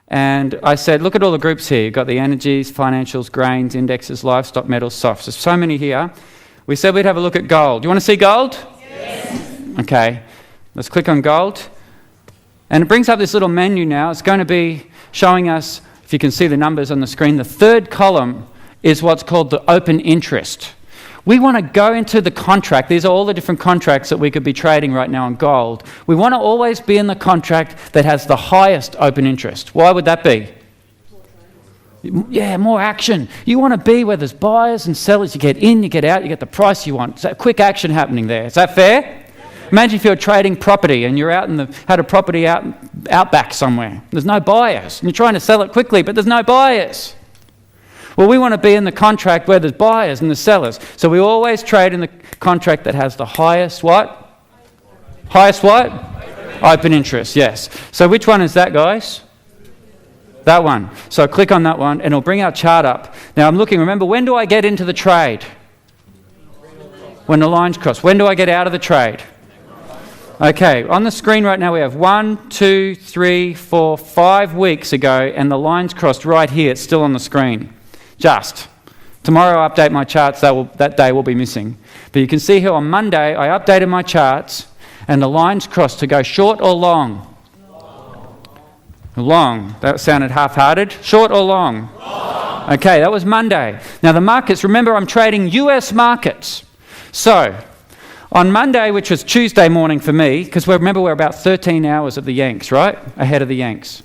And I said, look at all the groups here. You've got the energies, financials, grains, indexes, livestock, metals, softs. There's so many here. We said we'd have a look at gold. Do you want to see gold? Yes. Okay, let's click on gold. And it brings up this little menu now. It's going to be showing us, if you can see the numbers on the screen, the third column is what's called the open interest. We want to go into the contract. These are all the different contracts that we could be trading right now on gold. We want to always be in the contract that has the highest open interest. Why would that be? Yeah, more action. You want to be where there's buyers and sellers. You get in, you get out, you get the price you want. So quick action happening there. Is that fair? Imagine if you're trading property and you're had a property out back somewhere. There's no buyers. And you're trying to sell it quickly, but there's no buyers. Well, we want to be in the contract where there's buyers and the sellers. So we always trade in the contract that has the highest what? Highest what? Open interest, yes. So which one is that, guys? That one. So click on that one and it'll bring our chart up. Now I'm looking, remember, when do I get into the trade? When the lines cross. When do I get out of the trade? Okay, on the screen right now we have 1, 2, 3, 4, 5 weeks ago and the lines crossed right here. It's still on the screen. Just. Tomorrow I'll update my charts. That day will be missing. But you can see here on Monday I updated my charts and the lines crossed to go short or long? Long. That sounded half-hearted. Short or long? Long. Okay, that was Monday. Now the markets, remember I'm trading US markets. So, on Monday, which was Tuesday morning for me, because remember we're about 13 hours of the Yanks, right? Ahead of the Yanks.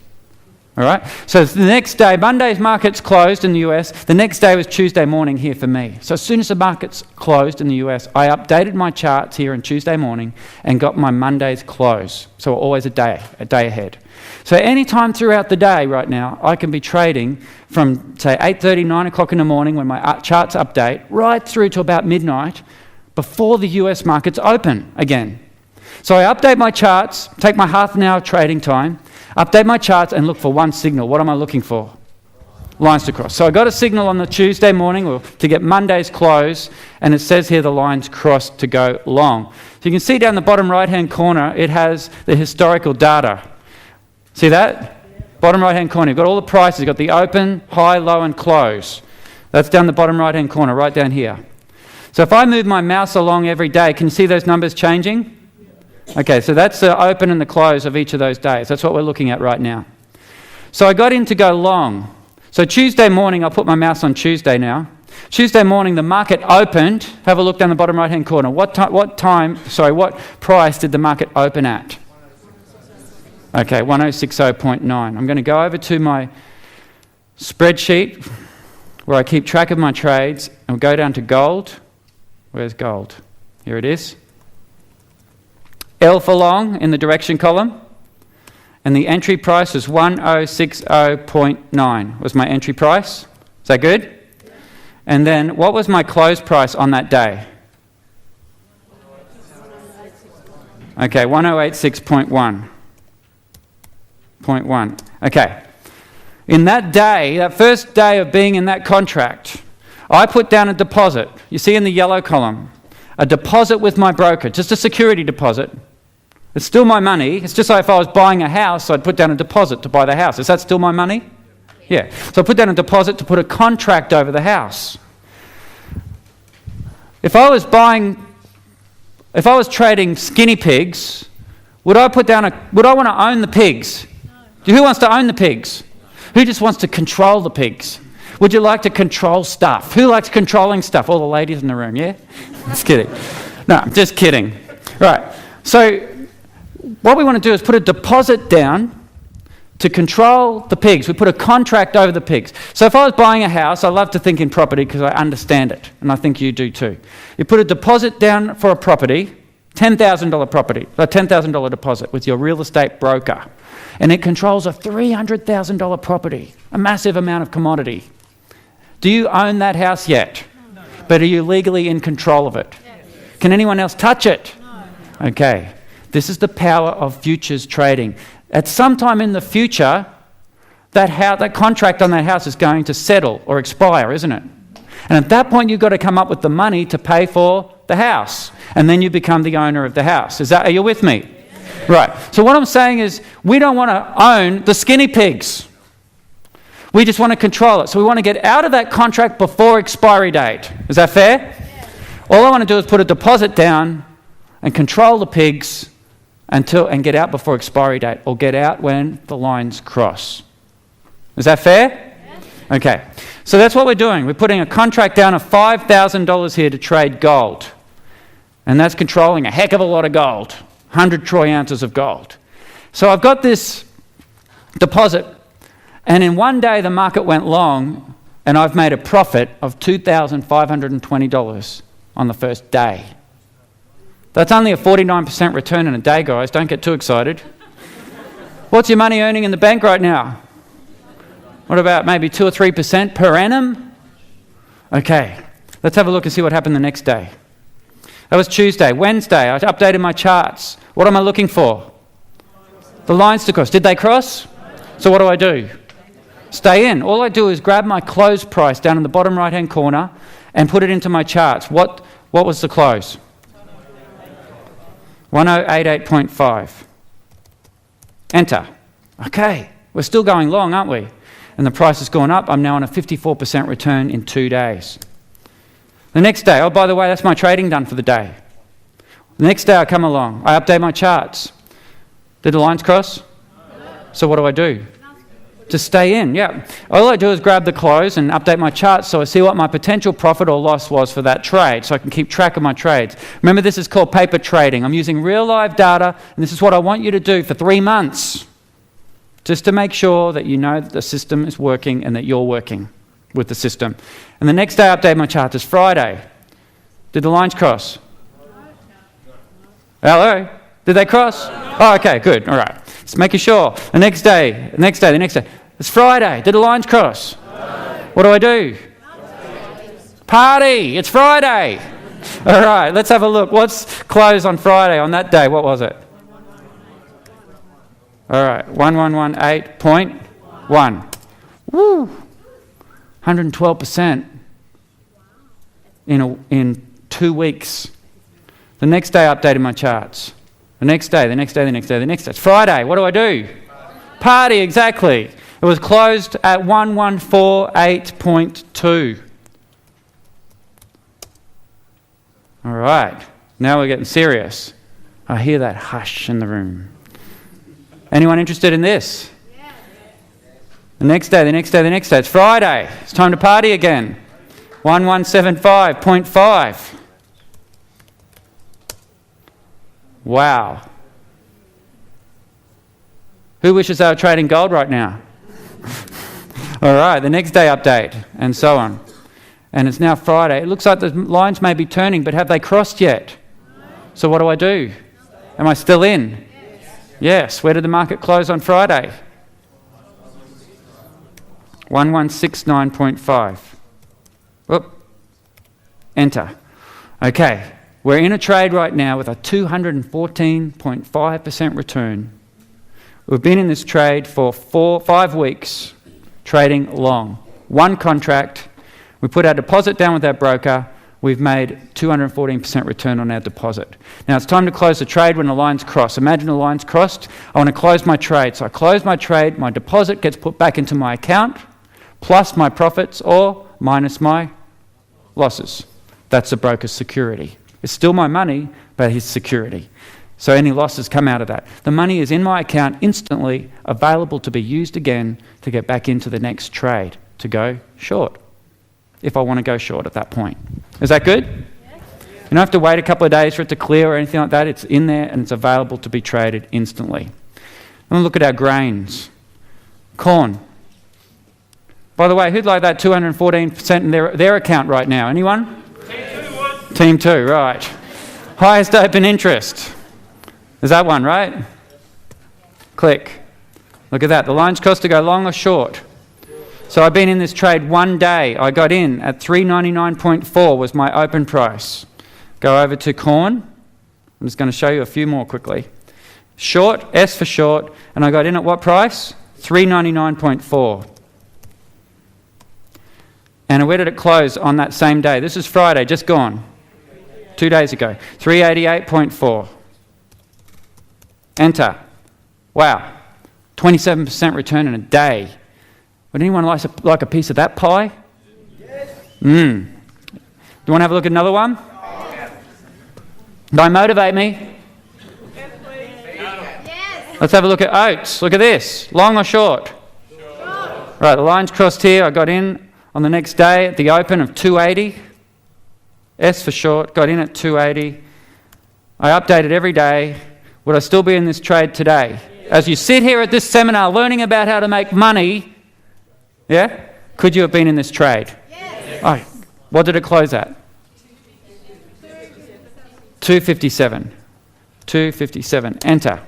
All right? So the next day, Monday's markets closed in the US. The next day was Tuesday morning here for me. So as soon as the markets closed in the US, I updated my charts here on Tuesday morning and got my Monday's close. So always a day ahead. So any time throughout the day right now, I can be trading from, say, 8:30, 9 o'clock in the morning when my charts update, right through to about midnight, before the US markets open again. So I update my charts, take my half an hour trading time, update my charts and look for one signal. What am I looking for? Lines to cross. So I got a signal on the Tuesday morning to get Monday's close, and it says here the lines crossed to go long. So you can see down the bottom right-hand corner, it has the historical data. See that? Bottom right-hand corner. You've got all the prices. You've got the open, high, low, and close. That's down the bottom right-hand corner, right down here. So if I move my mouse along every day, can you see those numbers changing? Okay, so that's the open and the close of each of those days. That's what we're looking at right now. So I got in to go long. So Tuesday morning, I'll put my mouse on Tuesday now. Tuesday morning, the market opened. Have a look down the bottom right-hand corner. What price did the market open at? Okay, 1060.9. I'm going to go over to my spreadsheet where I keep track of my trades and we'll go down to gold. Where's gold? Here it is. L for long in the direction column. And the entry price was 1060.9 was my entry price. Is that good? Yeah. And then what was my close price on that day? Okay, 1086.1. 0.1. Okay. In that day, that first day of being in that contract, I put down a deposit. You see in the yellow column, a deposit with my broker, just a security deposit. It's still my money. It's just like if I was buying a house, I'd put down a deposit to buy the house. Is that still my money? Yeah. So I put down a deposit to put a contract over the house. If I was trading skinny pigs, would I want to own the pigs? No. Who wants to own the pigs? Who just wants to control the pigs? Would you like to control stuff? Who likes controlling stuff? All the ladies in the room, yeah? Just kidding. No, I'm just kidding. Right. So what we want to do is put a deposit down to control the pigs. We put a contract over the pigs. So if I was buying a house, I love to think in property because I understand it, and I think you do too. You put a deposit down for a property, $10,000 property, a $10,000 deposit with your real estate broker, and it controls a $300,000 property, a massive amount of commodity. Do you own that house yet? No. But are you legally in control of it? Yes. Can anyone else touch it? No. Okay. This is the power of futures trading. At some time in the future, that contract on that house is going to settle or expire, isn't it? And at that point, you've got to come up with the money to pay for the house. And then you become the owner of the house. Are you with me? Yes. Right. So what I'm saying is, we don't want to own the skinny pigs. We just want to control it. So we want to get out of that contract before expiry date. Is that fair? Yeah. All I want to do is put a deposit down and control the pigs and get out before expiry date, or get out when the lines cross. Is that fair? Yeah. Okay. So that's what we're doing. We're putting a contract down of $5,000 here to trade gold. And that's controlling a heck of a lot of gold. 100 troy ounces of gold. So I've got this deposit, and in one day the market went long, and I've made a profit of $2,520 on the first day. That's only a 49% return in a day, guys. Don't get too excited. What's your money earning in the bank right now? What about maybe 2 or 3% per annum? Okay, let's have a look and see what happened the next day. That was Tuesday. Wednesday, I updated my charts. What am I looking for? The lines to cross. Did they cross? So what do? Stay in. All I do is grab my close price down in the bottom right-hand corner and put it into my charts. What was the close? 1088.5. Enter. Okay, we're still going long, aren't we? And the price has gone up. I'm now on a 54% return in 2 days. The next day, oh, by the way, that's my trading done for the day. The next day I come along, I update my charts. Did the lines cross? No. So what do? Just stay in, yeah. All I do is grab the close and update my charts so I see what my potential profit or loss was for that trade, so I can keep track of my trades. Remember, this is called paper trading. I'm using real live data, and this is what I want you to do for 3 months, just to make sure that you know that the system is working and that you're working with the system. And the next day I update my chart. It's Friday. Did the lines cross? Hello? Did they cross? Oh, okay, good. All right. Just making sure. The next day. It's Friday. Did the lines cross? What do? Party. It's Friday. All right, let's have a look. What's close on Friday on that day? What was it? All right, 1118.1. Woo! 112% in 2 weeks. The next day I updated my charts. The next day. It's Friday. What do? Party, exactly. It was closed at 1148.2. All right, now we're getting serious. I hear that hush in the room. Anyone interested in this? The next day. It's Friday. It's time to party again. 1175.5. Wow. Who wishes they were trading gold right now? All right, the next day update, and so on. And it's now Friday. It looks like the lines may be turning, but have they crossed yet? So what do? Am I still in? Yes. Where did the market close on Friday? 1169.5. Whoop. Enter. Okay. We're in a trade right now with a 214.5% return. We've been in this trade for 5 weeks, trading long. 1 contract. We put our deposit down with our broker. We've made 214% return on our deposit. Now it's time to close the trade when the lines cross. Imagine the lines crossed. I want to close my trade. So I close my trade. My deposit gets put back into my account, plus my profits or minus my losses. That's the broker's security. It's still my money, but his security. So any losses come out of that. The money is in my account instantly, available to be used again to get back into the next trade, to go short, if I want to go short at that point. Is that good? Yes. You don't have to wait a couple of days for it to clear or anything like that. It's in there and it's available to be traded instantly. And look at our grains. Corn. By the way, who'd like that 214% in their account right now? Anyone? Team 2, right. Highest open interest. Is that one, right? Click. Look at that. The lines crossed to go long or short. So I've been in this trade 1 day. I got in at 399.4 was my open price. Go over to corn. I'm just going to show you a few more quickly. Short, S for short, and I got in at what price? 399.4. And where did it close on that same day? This is Friday, just gone. 2 days ago. 388.4. Enter. Wow. 27% return in a day. Would anyone like a piece of that pie? Yes. Do you want to have a look at another one? Don't motivate me. Yes. Let's have a look at oats. Look at this. Long or short? Short. Right, the line's crossed here. I got in on the next day at the open of 280. S for short. Got in at 280. I updated every day. Would I still be in this trade today? As you sit here at this seminar learning about how to make money, yeah? Could you have been in this trade? Yes. Oh, what did it close at? 257. 257. Enter.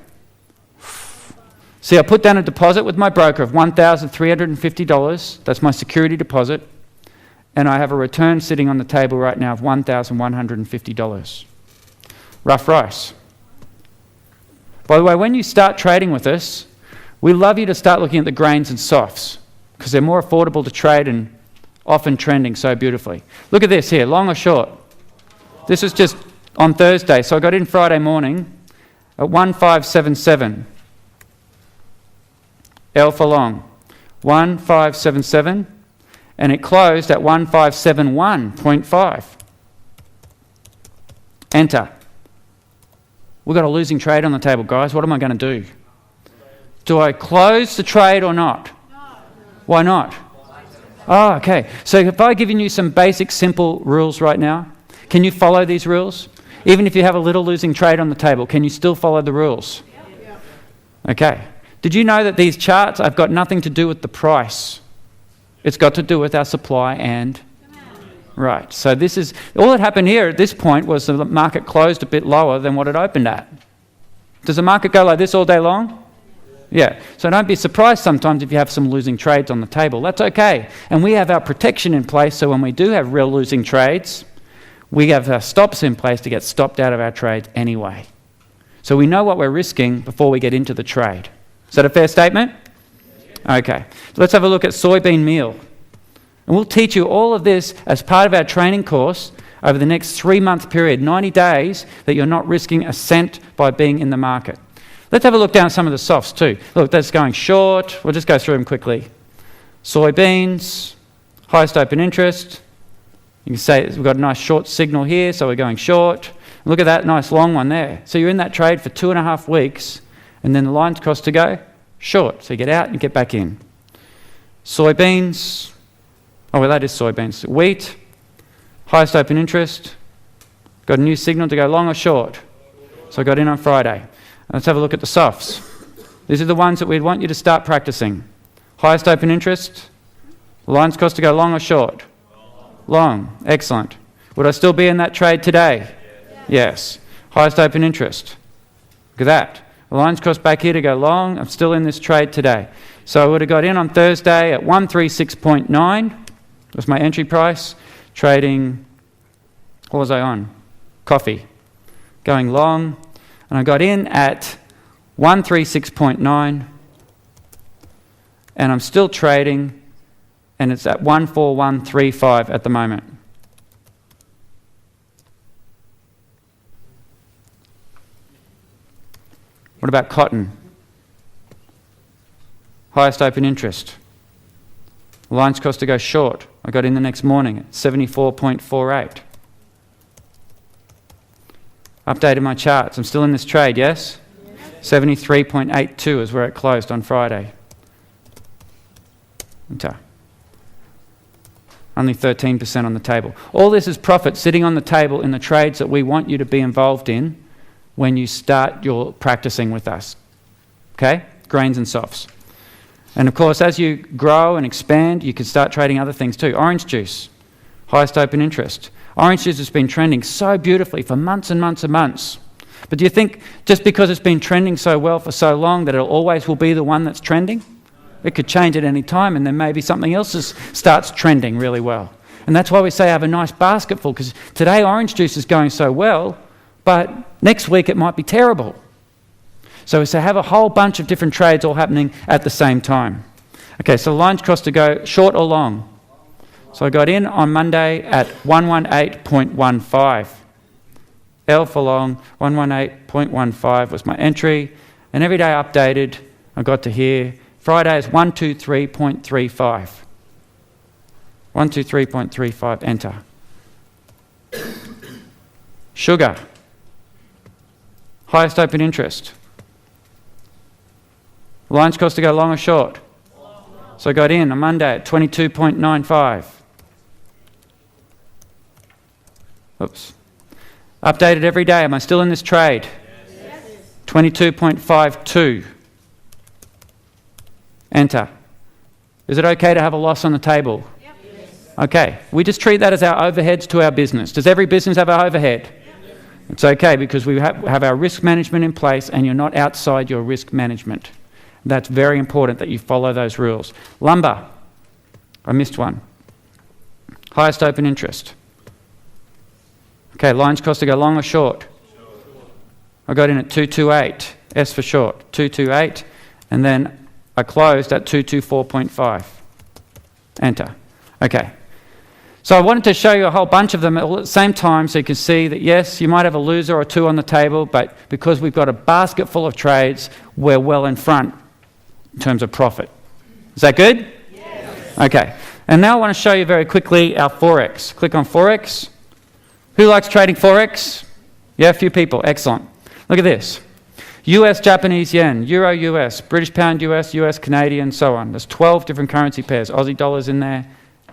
See, I put down a deposit with my broker of $1,350. That's my security deposit. And I have a return sitting on the table right now of $1,150. Rough rice. By the way, when you start trading with us, we love you to start looking at the grains and softs because they're more affordable to trade and often trending so beautifully. Look at this here, long or short. This is just on Thursday, so I got in Friday morning at 1577. L for long. 1577, and it closed at 1571.5. Enter. We've got a losing trade on the table, guys. What am I going to do? Do I close the trade or not? No. Why not? Oh, okay. So if I've given you some basic, simple rules right now, can you follow these rules? Even if you have a little losing trade on the table, can you still follow the rules? Yeah. Okay. Did you know that these charts have got nothing to do with the price? It's got to do with our supply and... Right, so this is, all that happened here at this point was the market closed a bit lower than what it opened at. Does the market go like this all day long? Yeah, so don't be surprised sometimes if you have some losing trades on the table. That's okay. And we have our protection in place, so when we do have real losing trades, we have our stops in place to get stopped out of our trades anyway. So we know what we're risking before we get into the trade. Is that a fair statement? Okay, so let's have a look at soybean meal. And we'll teach you all of this as part of our training course over the next 3-month period, 90 days, that you're not risking a cent by being in the market. Let's have a look down at some of the softs too. Look, that's going short. We'll just go through them quickly. Soybeans, highest open interest. You can say we've got a nice short signal here, so we're going short. Look at that nice long one there. So you're in that trade for 2.5 weeks, and then the line's crossed to go short. So you get out and get back in. Soybeans. Oh, well, that is soybeans. Wheat, highest open interest. Got a new signal to go long or short. So I got in on Friday. Let's have a look at the softs. These are the ones that we'd want you to start practicing. Highest open interest. Lines cost to go long or short? Long. Excellent. Would I still be in that trade today? Yes. Highest open interest. Look at that. The lines crossed back here to go long. I'm still in this trade today. So I would have got in on Thursday at 136.9. Was my entry price. Trading, what was I on? Coffee. Going long. And I got in at 136.9. And I'm still trading. And it's at 14135 at the moment. What about cotton? Highest open interest. Lines cost to go short. I got in the next morning at 74.48. Updated my charts. I'm still in this trade, yes? 73.82 is where it closed on Friday. Enter. Only 13% on the table. All this is profit sitting on the table in the trades that we want you to be involved in when you start your practicing with us. Okay? Grains and softs. And of course, as you grow and expand, you can start trading other things too. Orange juice, highest open interest. Orange juice has been trending so beautifully for months and months and months. But do you think just because it's been trending so well for so long that it always will be the one that's trending? It could change at any time, and then maybe something else starts trending really well. And that's why we say have a nice basket full, because today orange juice is going so well, but next week it might be terrible. So we say have a whole bunch of different trades all happening at the same time. Okay, so the line's crossed to go short or long. So I got in on Monday at 118.15. L for long, 118.15 was my entry. And every day updated, I got to here, Friday is 123.35. 123.35, enter. Sugar. Highest open interest. Lines cost to go long or short? So I got in on Monday at 22.95. Oops. Updated every day. Am I still in this trade? Yes. 22.52. Enter. Is it okay to have a loss on the table? Yep. Yes. Okay. We just treat that as our overheads to our business. Does every business have an overhead? Yep. It's okay because we have our risk management in place and you're not outside your risk management. That's very important that you follow those rules. Lumber. I missed one. Highest open interest. Okay, lines cost to go long or short? I got in at 228, S for short, 228, and then I closed at 224.5. Enter. Okay. So I wanted to show you a whole bunch of them all at the same time so you can see that, yes, you might have a loser or two on the table, but because we've got a basket full of trades, we're well in front in terms of profit. Is that good? Yes. Okay. And now I want to show you very quickly our Forex. Click on Forex. Who likes trading Forex? Yeah, a few people. Excellent. Look at this. US Japanese yen, Euro US, British pound US, US Canadian, so on. There's 12 different currency pairs. Aussie dollars in there.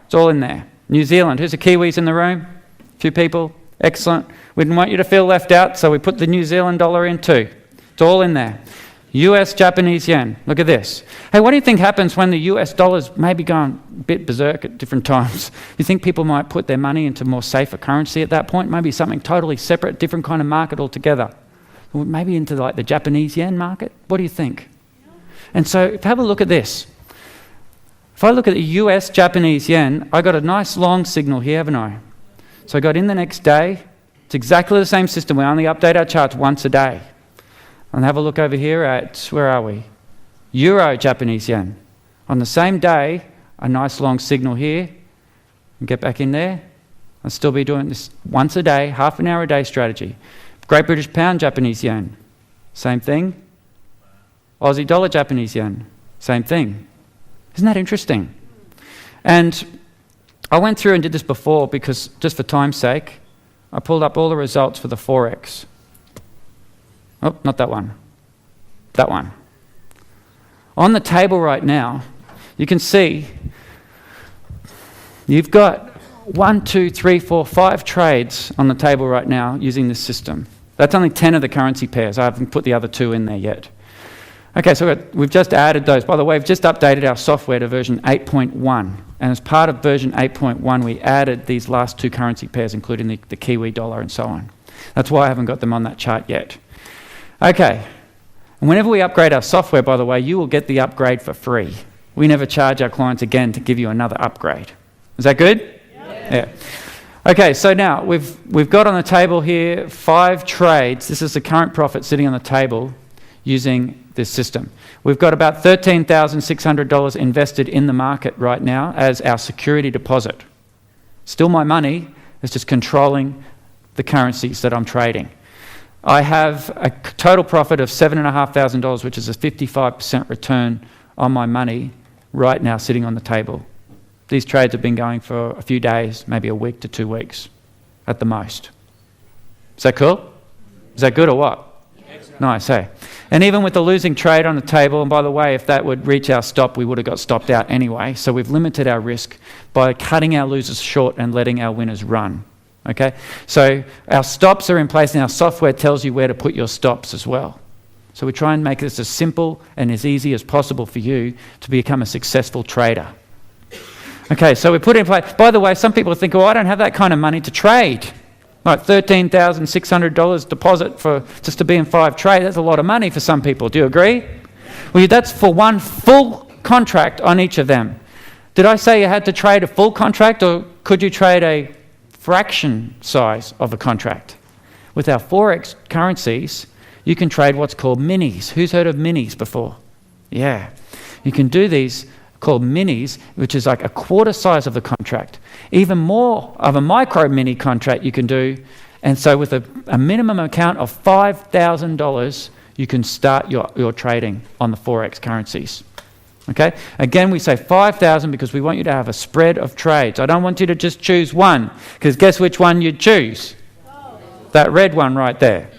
It's all in there. New Zealand. Who's the Kiwis in the room? A few people. Excellent. We didn't want you to feel left out, so we put the New Zealand dollar in too. It's all in there. US Japanese yen. Look at this. Hey, what do you think happens when the US dollar's maybe going a bit berserk at different times? You think people might put their money into more safer currency at that point? Maybe something totally separate, different kind of market altogether. Maybe into like the Japanese yen market? What do you think? And so have a look at this. If I look at the US Japanese yen, I got a nice long signal here, haven't I? So I got in the next day. It's exactly the same system. We only update our charts once a day. And have a look over here at, where are we? Euro Japanese yen. On the same day, a nice long signal here. And get back in there. I'll still be doing this once a day, half an hour a day strategy. Great British pound Japanese yen. Same thing. Aussie dollar Japanese yen. Same thing. Isn't that interesting? And I went through and did this before because, just for time's sake, I pulled up all the results for the Forex. Oh, not that one. That one. On the table right now, you can see you've got 1, 2, 3, 4, 5 trades on the table right now using this system. That's only 10 of the currency pairs. I haven't put the other 2 in there yet. Okay, so we've just added those. By the way, we've just updated our software to version 8.1. And as part of version 8.1, we added these last 2 currency pairs, including the Kiwi dollar and so on. That's why I haven't got them on that chart yet. Okay, and whenever we upgrade our software, by the way, you will get the upgrade for free. We never charge our clients again to give you another upgrade. Is that good? Yeah. Okay, so now we've got on the table here 5 trades. This is the current profit sitting on the table using this system. We've got about $13,600 invested in the market right now as our security deposit. Still my money, it's just controlling the currencies that I'm trading. I have a total profit of $7,500, which is a 55% return on my money right now sitting on the table. These trades have been going for a few days, maybe a week to 2 weeks at the most. Is that cool? Is that good or what? Nice, hey? And even with the losing trade on the table, and by the way, if that would reach our stop, we would have got stopped out anyway. So we've limited our risk by cutting our losers short and letting our winners run. Okay? So our stops are in place and our software tells you where to put your stops as well. So we try and make this as simple and as easy as possible for you to become a successful trader. Okay, so we put it in place. By the way, some people think, oh, I don't have that kind of money to trade. Like $13,600 deposit for just to be in 5 trades. That's a lot of money for some people. Do you agree? Well, that's for one full contract on each of them. Did I say you had to trade a full contract, or could you trade a fraction size of a contract? With our Forex currencies, you can trade what's called minis. Who's heard of minis before? Yeah. You can do these called minis, which is like a quarter size of the contract. Even more of a micro mini contract you can do. And so with a minimum account of $5,000, you can start your trading on the Forex currencies. Okay? Again, we say 5,000 because we want you to have a spread of trades. I don't want you to just choose one, because guess which one you'd choose? That red one right there.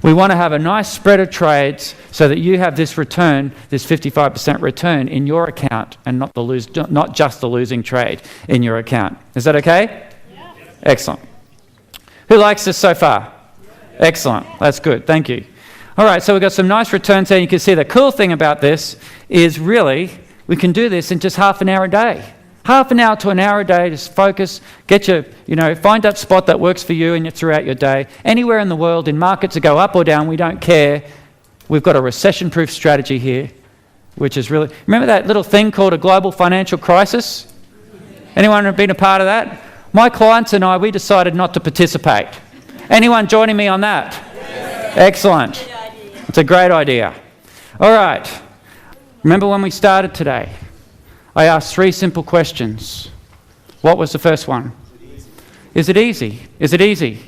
We want to have a nice spread of trades so that you have this return, this 55% return in your account, and not just the losing trade in your account. Is that okay? Yeah. Excellent. Who likes this so far? Yeah. Excellent. That's good. Thank you. All right, so we've got some nice returns there. You can see the cool thing about this is really we can do this in just half an hour a day. Half an hour to an hour a day, just focus, get your, find that spot that works for you and throughout your day. Anywhere in the world, in markets that go up or down, we don't care. We've got a recession-proof strategy here, which is really... Remember that little thing called a global financial crisis? Anyone have been a part of that? My clients and I, we decided not to participate. Anyone joining me on that? Yes. Excellent. It's a great idea. All right. Remember when we started today? I asked 3 simple questions. What was the first one? Is it easy? Is it easy?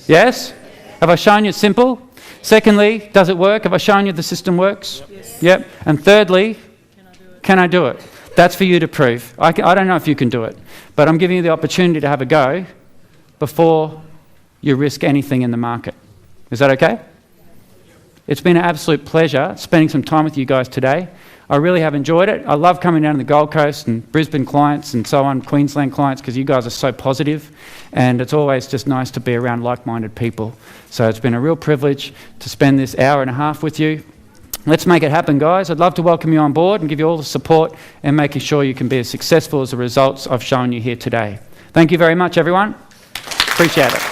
Yes? Have I shown you it's simple? Secondly, does it work? Have I shown you the system works? Yes. Yep. And thirdly, can I do it? That's for you to prove. I don't know if you can do it, but I'm giving you the opportunity to have a go before you risk anything in the market. Is that okay? It's been an absolute pleasure spending some time with you guys today. I really have enjoyed it. I love coming down to the Gold Coast and Brisbane clients and so on, Queensland clients, because you guys are so positive, and it's always just nice to be around like-minded people. So it's been a real privilege to spend this hour and a half with you. Let's make it happen, guys. I'd love to welcome you on board and give you all the support and making sure you can be as successful as the results I've shown you here today. Thank you very much, everyone. Appreciate it.